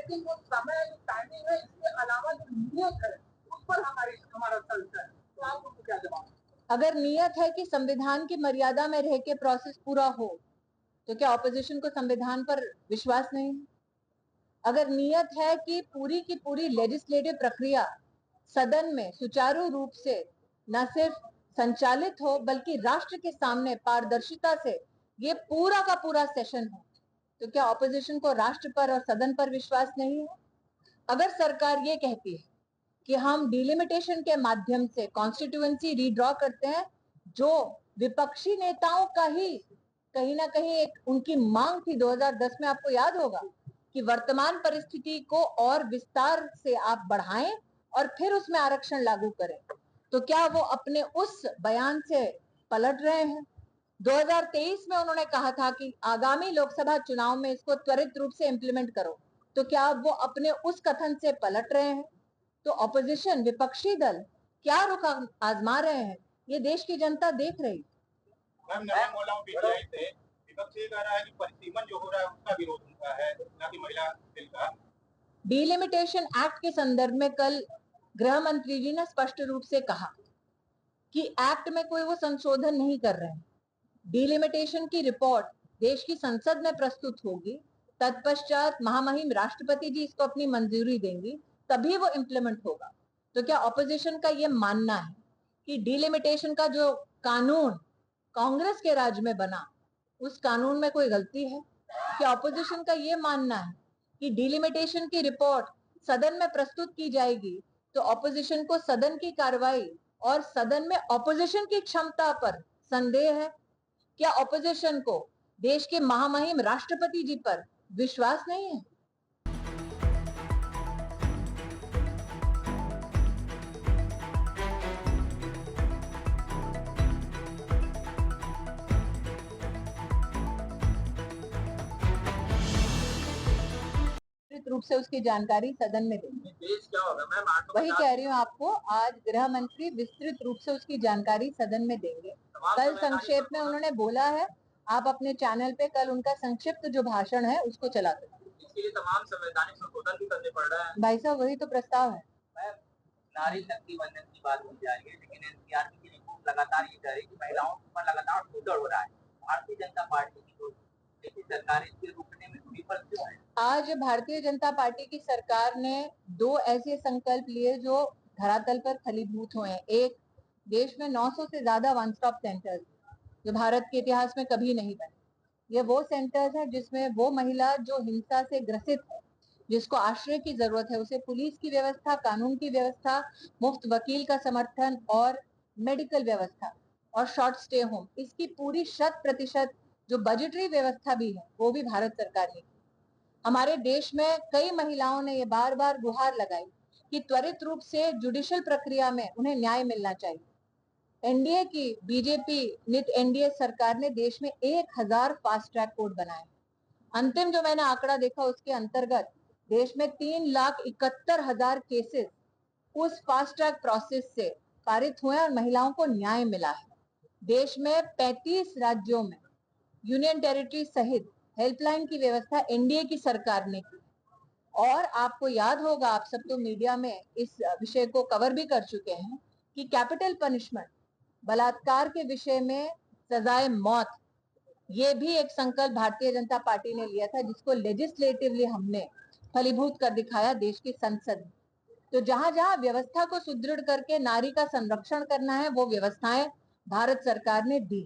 लेकिन वो समय जो टाइमिंग है इसके अलावा जो नियत है उस पर हमारा संशय है। तो आप उसको क्या जवाब? अगर नियत है कि संविधान की मर्यादा में रह के प्रोसेस पूरा हो, तो क्या ऑपोजिशन को संविधान पर विश्वास नहीं? अगर नियत है कि पूरी की पूरी लेजिस्लेटिव प्रक्रिया सदन में सुचारू रूप से न सिर्फ संचालित हो बल्कि राष्ट्र के सामने पारदर्शिता से ये पूरा का पूरा सेशन हो, तो क्या ऑपोजिशन को राष्ट्र पर और सदन पर विश्वास नहीं है? अगर सरकार ये कहती है कि हम डिलिमिटेशन के माध्यम से कॉन्स्टिट्यूएंसी रीड्रॉ करते हैं, जो विपक्षी नेताओं का ही कहीं ना कहीं एक उनकी मांग थी 2010 में, आपको याद होगा कि वर्तमान परिस्थिति को और विस्तार से आप बढ़ाएं और फिर उसमें आरक्षण लागू करें, तो क्या वो अपने उस बयान से पलट रहे हैं? 2023 में उन्होंने कहा था कि आगामी लोकसभा चुनाव में इसको त्वरित रूप से इंप्लीमेंट करो, तो क्या अब वो अपने उस कथन से पलट रहे हैं? तो ऑपोजिशन, विपक्षी दल क्या रुख आजमा रहे हैं, ये देश की जनता देख रही। विपक्ष ये कह रहा है कि परिसीमन जो हो रहा है उसका विरोध उनका है, ना कि महिला बिल का। डिलिमिटेशन एक्ट के संदर्भ में कल गृह मंत्री जी ने स्पष्ट रूप से कहा कि एक्ट में कोई वो संशोधन नहीं कर रहे हैं। डिलिमिटेशन की रिपोर्ट देश की संसद में प्रस्तुत होगी, तत्पश्चात महामहिम राष्ट्रपति जी इसको अपनी मंजूरी देंगी, तभी वो इम्प्लीमेंट होगा। तो क्या ऑपोजिशन का ये मानना है कि डिलिमिटेशन का जो कानून कांग्रेस के राज में बना, उस कानून में कोई गलती है? क्या ऑपोजिशन का ये मानना है कि डिलिमिटेशन की रिपोर्ट सदन में प्रस्तुत की जाएगी तो ऑपोजिशन को सदन की कार्रवाई और सदन में ऑपोजिशन की क्षमता पर संदेह है? क्या ऑपोजिशन को देश के महामहिम राष्ट्रपति जी पर विश्वास नहीं है? रूप से उसकी जानकारी सदन में देंगे। क्या होगा मैम? वही कह रही हूँ आपको, आज गृह मंत्री विस्तृत रूप से उसकी जानकारी सदन में देंगे। कल संक्षेप में उन्होंने बोला है, आप अपने चैनल पे कल उनका संक्षिप्त जो भाषण है उसको चला सकते हैं। इसके लिए तमाम संवैधानिक संशोधन भी करने पड़ रहा है। भाई साहब, वही तो प्रस्ताव है। नारी शक्ति वंदन की बात की जा रही है, लेकिन एनसीआर की रिपोर्ट लगातार ये कह रही है कि महिलाओं पर लगातार शोषण हो रहा है। भारतीय जनता पार्टी की सरकार इसके रोकने में विफल क्यों है? आज भारतीय जनता पार्टी की सरकार ने दो ऐसे संकल्प लिए जो धरातल पर फलीभूत हुए हैं। एक, देश में 900 से ज्यादा वन स्टॉप सेंटर्स जो भारत के इतिहास में कभी नहीं बने। ये वो सेंटर्स है जिसमें वो महिला जो हिंसा से ग्रसित है, जिसको आश्रय की जरूरत है, उसे पुलिस की व्यवस्था, कानून की व्यवस्था, मुफ्त वकील का समर्थन और मेडिकल व्यवस्था और शॉर्ट स्टे होम, इसकी पूरी 100% जो बजटरी व्यवस्था भी है वो भी भारत सरकार ने की। हमारे देश में कई महिलाओं ने ये बार बार गुहार लगाई कि त्वरित रूप से जुडिशियल प्रक्रिया में उन्हें न्याय मिलना चाहिए। एनडीए की बीजेपी नित एनडीए सरकार ने देश में 1000 फास्ट ट्रैक कोर्ट बनाए। अंतिम जो मैंने आंकड़ा देखा उसके अंतर्गत देश में 3,71,000 केसेस उस फास्ट ट्रैक प्रोसेस से पारित हुए और महिलाओं को न्याय मिला है। देश में 35 राज्यों में यूनियन टेरिटरी सहित हेल्पलाइन की व्यवस्था एनडीए की सरकार ने की। और आपको याद होगा, आप सब तो मीडिया में इस विषय को कवर भी कर चुके हैं कि कैपिटल पनिशमेंट, बलात्कार के विषय में सजाए मौत, ये भी एक संकल्प भारतीय जनता पार्टी ने लिया था, जिसको लेजिस्लेटिवली हमने फलीभूत कर दिखाया देश की संसद में। तो जहां जहां व्यवस्था को सुदृढ़ करके नारी का संरक्षण करना है, वो व्यवस्थाएं भारत सरकार ने दी।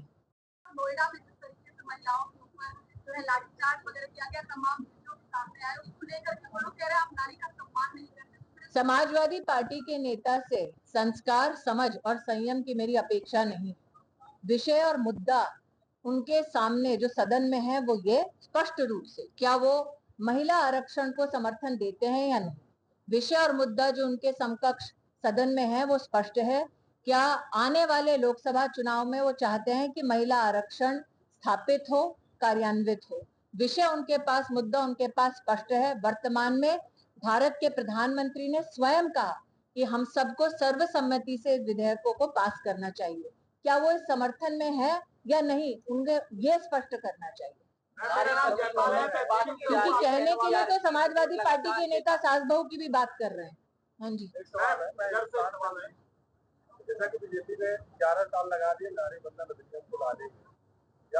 नोएडा में जिस तरीके से महिलाओं के ऊपर जो है लाठीचार्ज वगैरह किया गया, तमाम चीजों के सामने आए, उसको लेकर के वो लोग कह रहे हैं आप नारी का सम्मान नहीं करते। समाजवादी पार्टी के नेता से संस्कार, समझ और संयम की मेरी अपेक्षा नहीं। विषय और मुद्दा उनके सामने जो सदन में है वो ये स्पष्ट रूप से, क्या वो महिला आरक्षण को समर्थन देते हैं या नहीं। विषय और मुद्दा जो उनके समकक्ष सदन में है वो स्पष्ट है। क्या आने वाले लोकसभा चुनाव में वो चाहते हैं कि महिला आरक्षण स्थापित हो, कार्यान्वित हो। विषय उनके पास, मुद्दा उनके पास स्पष्ट है। वर्तमान में भारत के प्रधानमंत्री ने स्वयं कहा कि हम सबको सर्वसम्मति से विधेयकों को पास करना चाहिए। क्या वो इस समर्थन में है या नहीं, उन्हें यह स्पष्ट करना चाहिए। क्योंकि कहने के लिए तो समाजवादी पार्टी के नेता सास बहू की भी बात कर रहे हैं। हाँ जी, जैसा कि बीजेपी ने 11 साल लगा दिए नारी बंधन अधिनियम